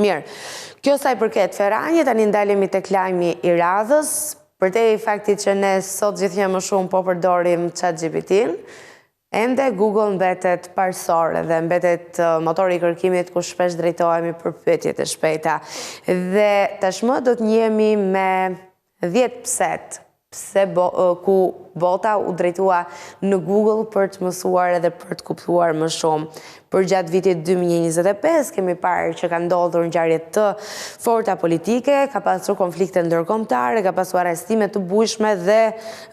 Mirë, kjo sa i përket Ferranit, tani ndalemi tek lajmi i radhës, përtej faktit që ne sot gjithnjë më shumë po përdorim ChatGPT-n, ende Google mbetet parsor dhe mbetet motori i kërkimit ku shpesh drejtohemi për pyetjet e shpejta. Dhe tashmë do të njihemi me 10 pset ku bota u drejtua në Google për të mësuar edhe për të kuptuar më shumë. Për gjatë vitit 2025 kemi parë që ka ndodhur ngjarje të forta politike, ka pasur konflikte ndërkombëtare, ka pasur arrestime të bujshme dhe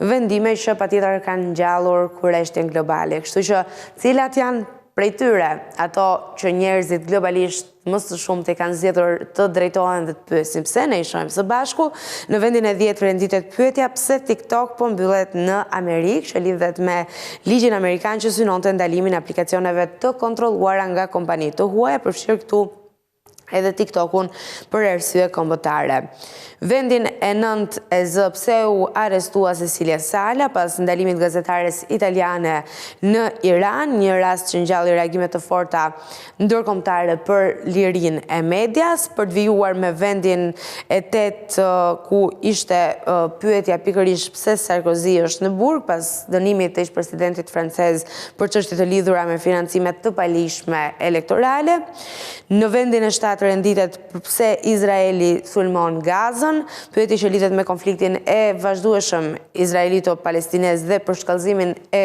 vendime që patjetër kanë ngjallur kurreshtjen globale. Kështu që cilat janë prej tyre ato që njerëzit globalisht më së shumti kanë zgjedhur të drejtohen dhe të pyesin pse, ne i shohim së bashku. Në vendin e 10 renditet pyetja pse TikTok po mbyllet në Amerikë, që lidhet me ligjin amerikan që synonte ndalimin e aplikacioneve të kontrolluara nga kompani të huaja, përfshirë këtu edhe TikTokun për arsye kombëtare. Vendin e 9 e zë pse u arrestua Cecilia Sala pas ndalimit gazetares italiane në Iran, një rast që ngjalli reagime të forta ndërkombëtare për lirinë e medias, për të vijuar me vendin e 8 ku ishte pyetja pikërisht pse Sarkozy është në burg pas dënimit të ish-presidentit francez për çështje të lidhura me financime të palishme elektorale. Në vendin e 7 renditet pse Izraeli sulmon Gazën, pyetje që lidhet me konfliktin e vazhdueshëm izraelito-palestinez dhe për shkallëzimin e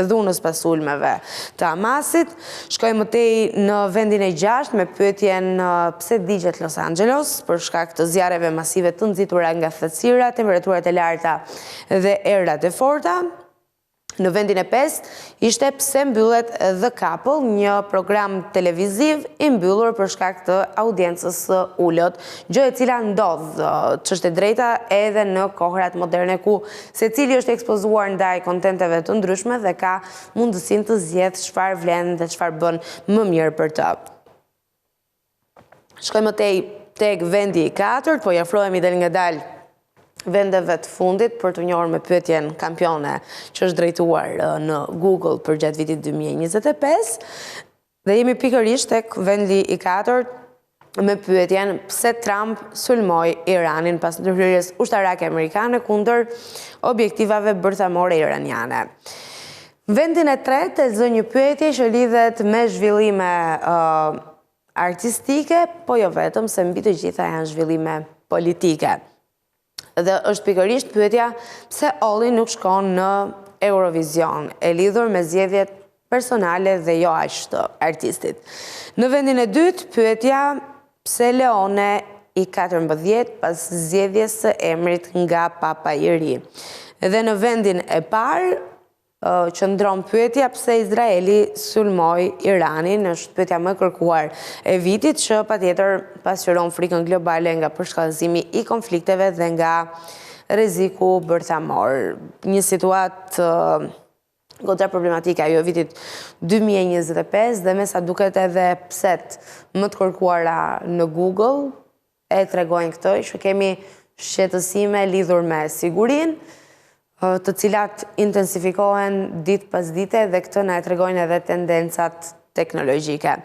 dhunës pas sulmeve të Hamasit. Shkojmë mëtej në vendin e 6 me pyetjen pse digjet Los Angeles për shkak të zjarreve masive të nxitura nga thatësira, temperaturat e larta dhe errat e forta. Në vendin e 5 ishte pse mbyllet The Couple, një program televiziv i mbyllur për shkak të audiencës së ulët, gjë e cila ndodh ç'është e drejta edhe në kohërat moderne ku secili është ekspozuar ndaj kontenteve të ndryshme dhe ka mundësinë të zgjedhë çfarë vlen dhe çfarë bën më mirë për të. Shkojmë tek vendi i 4, po i afrohemi del ngadalë vendeve të fundit për të njohur me pyetjen kampione që është drejtuar në Google për gjatë vitit 2025 dhe jemi pikërisht tek vendi i 4 me pyetjen pse Trump sulmoi Iranin pas ndërhyrjes ushtarake amerikane kundër objektivave bërthamore iraniane. Vendin e 3 e zë një pyetje që lidhet me zhvillime artistike, po jo vetëm, se mbi të gjitha janë zhvillime politike. Dhe është pikërisht pyetja pse Olli nuk shkon në Eurovision, e lidhur me zgjedhjet personale dhe jo aq të artistit. Në vendin e 2, pyetja pse Leone i 14 pas zgjedhjes së emrit nga Papa i ri. Dhe në vendin e parë qëndron pyetja pse Izraeli sulmoi Iranin, është pyetja më kërkuar e vitit që patjetër pasqyron frikën globale nga përshkallëzimi i konflikteve dhe nga rreziku bërthamor. Një situatë goxha problematike ajo e vitit 2025 dhe me sa duket edhe pset më të kërkuara në Google e tregojnë këtë që kemi shqetësime lidhur me sigurinë, të cilat intensifikohen ditë pas dite dhe këtë na e tregojnë edhe tendencat teknologjike.